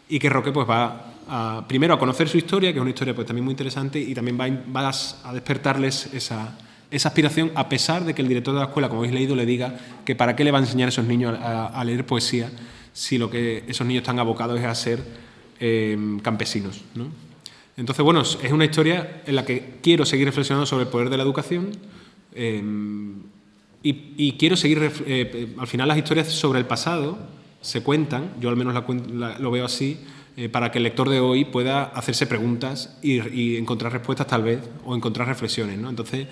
y que Roque pues, va primero a conocer su historia, que es una historia pues, también muy interesante, y también va a despertarles esa aspiración, a pesar de que el director de la escuela, como habéis leído, le diga que para qué le va a enseñar a esos niños a leer poesía, si lo que esos niños están abocados es a ser campesinos, ¿no? Entonces, bueno, es una historia en la que quiero seguir reflexionando sobre el poder de la educación y quiero seguir... al final las historias sobre el pasado se cuentan, yo al menos lo veo así, para que el lector de hoy pueda hacerse preguntas y encontrar respuestas tal vez, o encontrar reflexiones, ¿no? Entonces,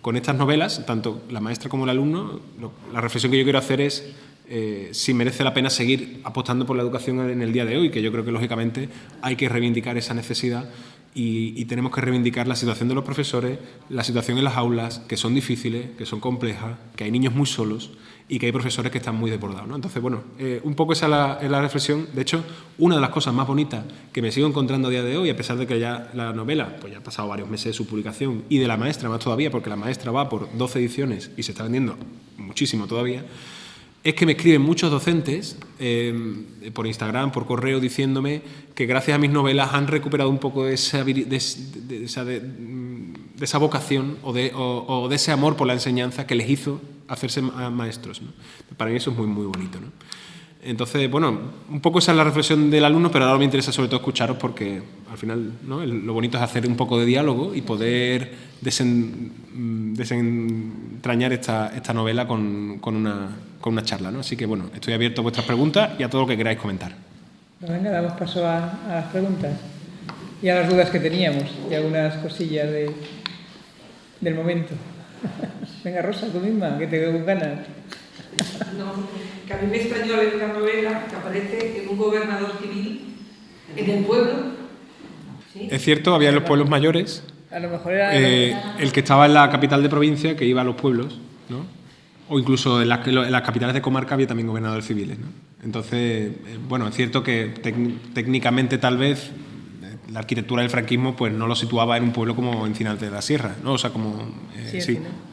con estas novelas, tanto la maestra como el alumno, la reflexión que yo quiero hacer es si merece la pena seguir apostando por la educación en el día de hoy, que yo creo que lógicamente hay que reivindicar esa necesidad y tenemos que reivindicar la situación de los profesores, la situación en las aulas, que son difíciles, que son complejas, que hay niños muy solos y que hay profesores que están muy desbordados, ¿no? Entonces, bueno, un poco esa es la reflexión. De hecho, una de las cosas más bonitas que me sigo encontrando a día de hoy, a pesar de que ya la novela pues ya ha pasado varios meses de su publicación, y de La Maestra más todavía, porque La Maestra va por 12 ediciones y se está vendiendo muchísimo todavía, es que me escriben muchos docentes por Instagram, por correo, diciéndome que gracias a mis novelas han recuperado un poco de esa vocación o de ese amor por la enseñanza que les hizo hacerse maestros, ¿no? Para mí eso es muy, muy bonito, ¿no? Entonces, bueno, un poco esa es la reflexión del alumno, pero ahora me interesa sobre todo escucharos porque al final, ¿no?, lo bonito es hacer un poco de diálogo y poder desentrañar esta novela con una charla, ¿no? Así que, bueno, estoy abierto a vuestras preguntas y a todo lo que queráis comentar. Pues venga, damos paso a las preguntas y a las dudas que teníamos y algunas cosillas del momento. Venga, Rosa, tú misma, que te veo con ganas. No, que a mí me extrañó leer una novela que aparece en un gobernador civil en el pueblo. ¿Sí? Es cierto, había en los pueblos mayores, A lo mejor era... el que estaba en la capital de provincia, que iba a los pueblos, ¿no? O incluso en las capitales de comarca había también gobernadores civiles, ¿no? Entonces, bueno, es cierto que técnicamente tal vez la arquitectura del franquismo pues no lo situaba en un pueblo como Encinas de la Sierra, ¿no? O sea, como...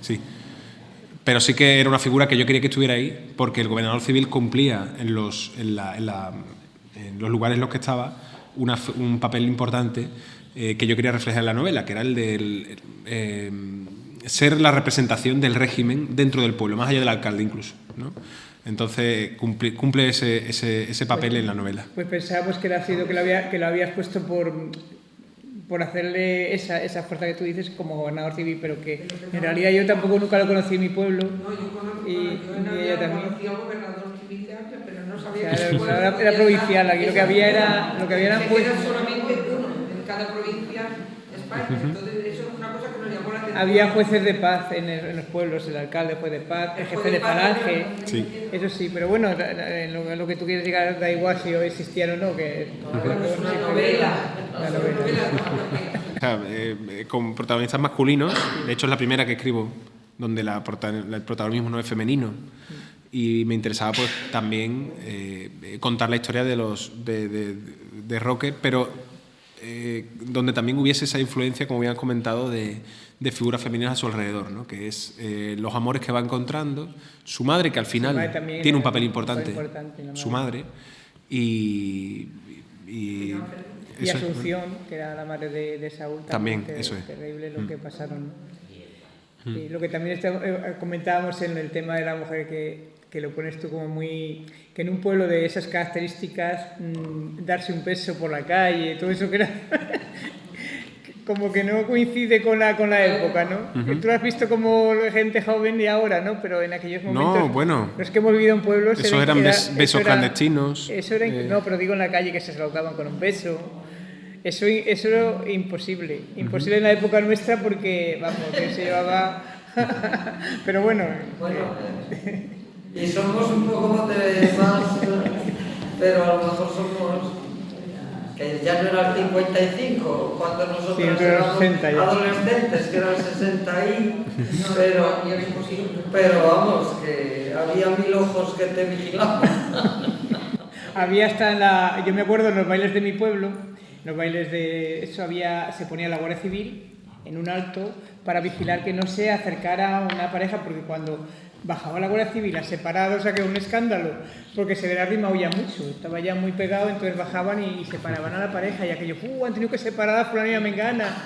sí. Pero sí que era una figura que yo quería que estuviera ahí porque el gobernador civil cumplía en los lugares en los que estaba un papel importante que yo quería reflejar en la novela, que era el de ser la representación del régimen dentro del pueblo, más allá del alcalde incluso, ¿no? Entonces cumple ese papel en la novela. Pues pensábamos que era sido que lo habías puesto por hacerle esa fuerza que tú dices como gobernador civil, pero que en realidad yo tampoco nunca lo conocí en mi pueblo. No, yo conozco, y ella también. Conocía al gobernador civil de Ávila, pero no sabía que era provincial. Aquí lo que había eran jueces. Solamente uno en cada provincia de España. Entonces eso es una cosa que nos llamó la atención. Había jueces de paz en los pueblos, el alcalde, juez de paz, el jefe de falange. Sí. Eso sí, pero bueno, lo que tú quieres llegar da igual si existían o no. Que es una novela. O sea, con protagonistas masculinos, de hecho es la primera que escribo donde el protagonismo no es femenino, y me interesaba pues también contar la historia de Roque, pero donde también hubiese esa influencia, como habían comentado, de figuras femeninas a su alrededor, ¿no? Que es los amores que va encontrando, su madre, que al final tiene un papel importante, su madre, y Asunción, que era la madre de Saúl, también eso es terrible lo que pasaron. Y lo que también comentábamos en el tema de la mujer, que lo pones tú como muy... que en un pueblo de esas características, darse un beso por la calle, todo eso que era... como que no coincide con la época, ¿no? Tú lo has visto como gente joven de ahora, ¿no? Pero en aquellos momentos... No, bueno... Los que hemos vivido en pueblos... Eso eran besos clandestinos. Eso era... No, pero digo en la calle que se saludaban con un beso. Eso era imposible. Imposible en la época nuestra porque, vamos, que se llevaba... pero bueno... Y somos un poco de más... pero a lo mejor somos... que ya no era el 55, cuando nosotros éramos adolescentes, que era el 60 y... pero vamos, que había 1000 ojos que te vigilaban. Había hasta yo me acuerdo en los bailes de mi pueblo, los bailes de eso se ponía la Guardia Civil en un alto para vigilar que no se acercara una pareja, porque cuando bajaba la Guardia Civil a separar, o sea que era un escándalo, porque se verá rimado ya mucho, estaba ya muy pegado, entonces bajaban y separaban a la pareja, y aquello, han tenido que separar a fulano y a mengana.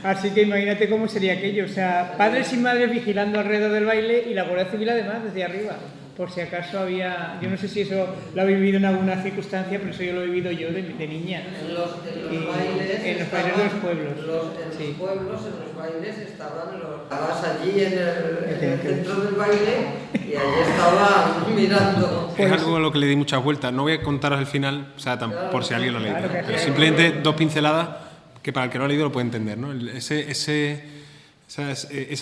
Así que imagínate cómo sería aquello, o sea, padres y madres vigilando alrededor del baile y la Guardia Civil además desde arriba, por si acaso había... Yo no sé si eso lo habéis vivido en alguna circunstancia, pero eso yo lo he vivido yo de niña. En los bailes de los pueblos. En los pueblos, en los bailes estaban los... Estabas allí en el centro del baile y allí estaban mirando. Es algo a lo que le di muchas vueltas. No voy a contaros el final, o sea, por si alguien lo ha leído. Pero simplemente 2 pinceladas que para el que no ha leído lo puede entender, ¿no? Esa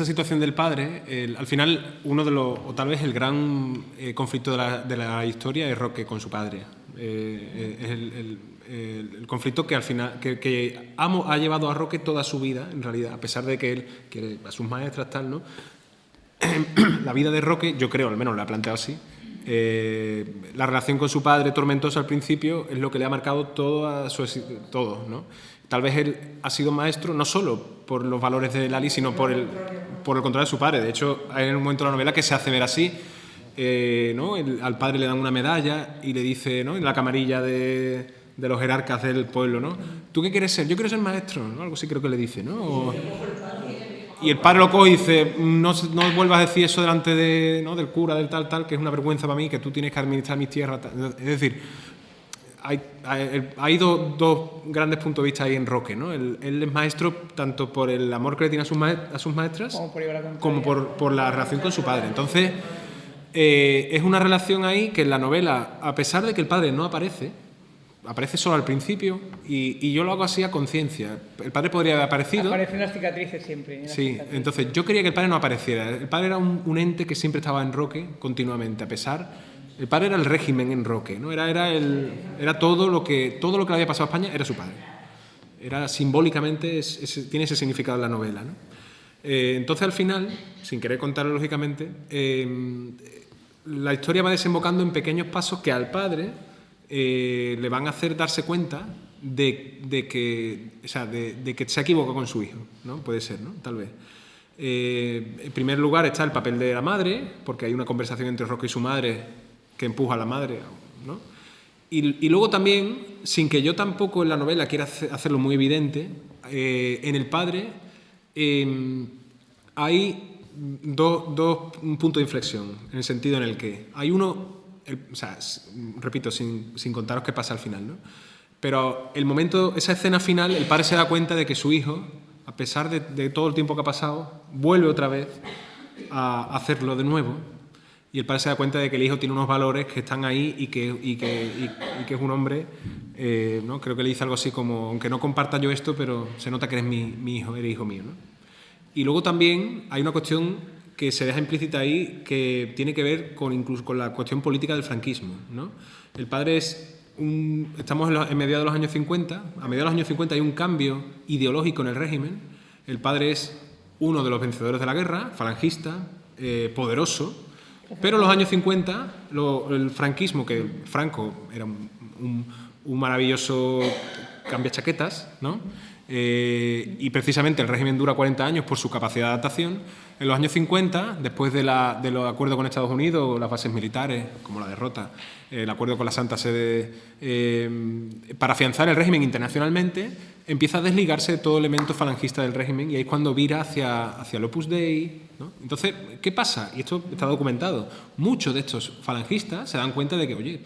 situación del padre, al final uno de los, o tal vez el gran conflicto de la historia es Roque con su padre. el conflicto que al final que ha llevado a Roque toda su vida, en realidad, a pesar de que él quiere a sus maestras tal, ¿no? La vida de Roque, yo creo, al menos la he planteado así, la relación con su padre tormentosa al principio es lo que le ha marcado todo, ¿no? Tal vez él ha sido maestro no solo por los valores de Lali, sino por el contrario de su padre. De hecho, hay un momento de la novela que se hace ver así, ¿no? Al padre le dan una medalla y le dice, ¿no? En la camarilla de los jerarcas del pueblo, ¿no? ¿Tú qué quieres ser? Yo quiero ser maestro, ¿no? Algo así creo que le dice, ¿no? Y el padre lo coge y dice, no vuelvas a decir eso delante del cura, del tal, que es una vergüenza para mí, que tú tienes que administrar mis tierras. Es decir, hay dos grandes puntos de vista ahí en Roque, ¿no? Él es maestro tanto por el amor que le tiene a sus maestras como por la relación con su padre. Entonces, es una relación ahí que en la novela, a pesar de que el padre no aparece solo al principio, y yo lo hago así a conciencia. El padre podría haber aparecido. Aparecen las cicatrices siempre. Sí, entonces yo quería que el padre no apareciera. El padre era un ente que siempre estaba en Roque continuamente, a pesar. El padre era el régimen en Roque, ¿no? Era todo lo que le había pasado a España, era su padre. Era simbólicamente, tiene ese significado en la novela, ¿no? Entonces al final, sin querer contarlo lógicamente, la historia va desembocando en pequeños pasos que al padre le van a hacer darse cuenta de que se ha equivocado con su hijo, ¿no? Puede ser, ¿no? Tal vez. En primer lugar está el papel de la madre, porque hay una conversación entre Roque y su madre que empuja a la madre, ¿no? Y luego también, sin que yo tampoco en la novela quiera hacerlo muy evidente, en el padre hay dos puntos de inflexión, en el sentido en el que hay uno. Repito, sin contaros qué pasa al final, ¿no? Pero esa escena final, el padre se da cuenta de que su hijo, a pesar de todo el tiempo que ha pasado, vuelve otra vez a hacerlo de nuevo, y el padre se da cuenta de que el hijo tiene unos valores que están ahí y que es un hombre, ¿no? Creo que le dice algo así como, aunque no comparta yo esto, pero se nota que eres mi hijo, eres hijo mío, ¿no? Y luego también hay una cuestión que se deja implícita ahí, que tiene que ver incluso con la cuestión política del franquismo, ¿no? El padre estamos en mediados de los años 50, a mediados de los años 50 hay un cambio ideológico en el régimen. El padre es uno de los vencedores de la guerra, falangista, poderoso, pero en los años 50 el franquismo, que Franco era un maravilloso cambiachaquetas, ¿no? Y precisamente el régimen dura 40 años por su capacidad de adaptación. En los años 50, después de los acuerdos con Estados Unidos, las bases militares, como la derrota, el acuerdo con la Santa Sede, para afianzar el régimen internacionalmente, empieza a desligarse de todo elemento falangista del régimen, y ahí es cuando vira hacia el Opus Dei, ¿no? Entonces, ¿qué pasa? Y esto está documentado. Muchos de estos falangistas se dan cuenta de que, oye,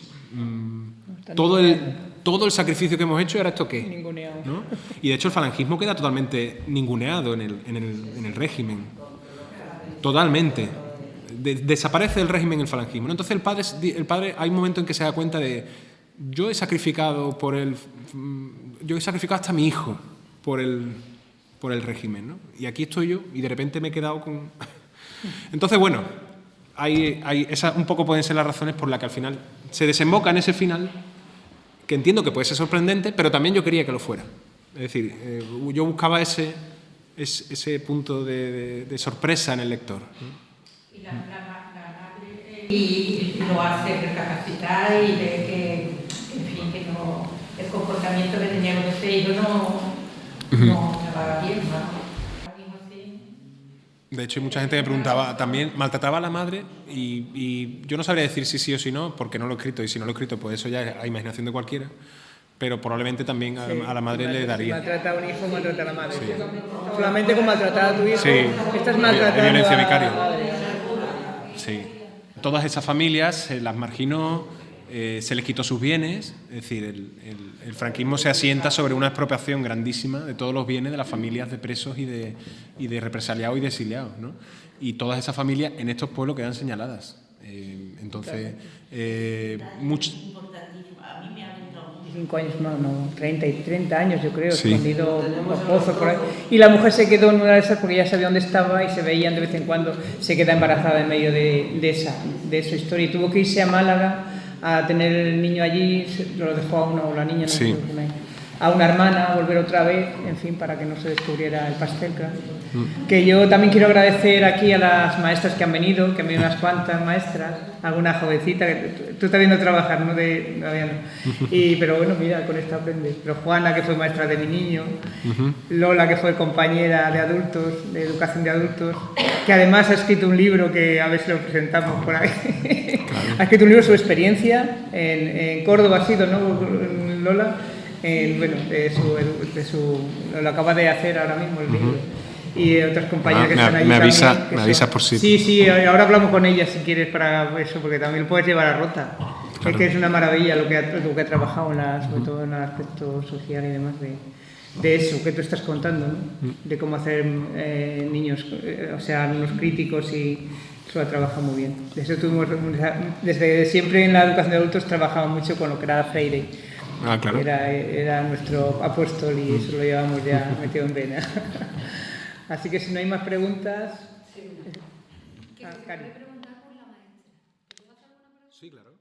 todo el sacrificio que hemos hecho, ¿era esto qué? Ninguneado. ¿No? Y de hecho el falangismo queda totalmente ninguneado en el régimen. Totalmente. Desaparece del régimen el falangismo, ¿no? Entonces el padre hay un momento en que se da cuenta de, yo he sacrificado hasta mi hijo por el régimen, ¿no? Y aquí estoy yo y de repente me he quedado con... Entonces, bueno, esas un poco pueden ser las razones por las que al final se desemboca en ese final, que entiendo que puede ser sorprendente, pero también yo quería que lo fuera. Es decir, yo buscaba ese punto de sorpresa en el lector. Y la madre y lo hace recapacitar y ve que, en fin, que no, el comportamiento que tenía con ese hijo no estaba bien, ¿no? De hecho, hay mucha gente que me preguntaba, también maltrataba a la madre, y yo no sabría decir si sí o si no, porque no lo he escrito, y si no lo he escrito, pues eso ya es a imaginación de cualquiera, pero probablemente también a la madre le daría. Maltratar a un hijo, maltratar a la madre. Sí. Solamente con maltratar a tu hijo, sí, estás maltratando violencia a vicaria. la madre. Sí. Todas esas familias se las marginó, se les quitó sus bienes, es decir, el franquismo se asienta sobre una expropiación grandísima de todos los bienes de las familias de presos y de represaliados y de exiliados, ¿no? Y todas esas familias en estos pueblos quedan señaladas. Entonces, muchos... 5 años, no, 30 años yo creo, sí. Escondido en los pozos por ahí. Y la mujer se quedó en una de esas porque ya sabía dónde estaba y se veían de vez en cuando, se queda embarazada en medio de esa historia y tuvo que irse a Málaga a tener el niño allí, lo dejó a una o la niña, no Sí. sé, a una hermana, a volver otra vez, en fin, para que no se descubriera el pastel, claro. Que yo también quiero agradecer aquí a las maestras que han venido unas cuantas maestras, alguna jovencita, que tú estás viendo trabajar, ¿no? Todavía no. Pero bueno, mira, con esto aprendes. Pero Juana, que fue maestra de mi niño, Lola, que fue compañera de adultos, de educación de adultos, que además ha escrito un libro que a ver si lo presentamos por ahí. Ha escrito un libro sobre su experiencia, en Córdoba ha sido, ¿no, Lola? Bueno, lo acaba de hacer ahora mismo el libro. Y otras compañeras que están allí me también. avisas por si... Sí, ahora hablamos con ellas si quieres para eso, porque también lo puedes llevar a Rota. Claro. Es que es una maravilla lo que ha trabajado, sobre todo en el aspecto social y demás, de eso que tú estás contando, ¿no? De cómo hacer niños, o sea, alumnos críticos, y eso lo trabaja muy bien. Desde siempre en la educación de adultos trabajaba mucho con lo que era Freire. Ah, claro. Era nuestro apóstol y eso lo llevamos ya metido en vena. Así que si no hay más preguntas... Sí, Cari. Cari. ¿Puedo preguntar por la maestra? ¿Puedo hacer alguna pregunta? Sí, claro.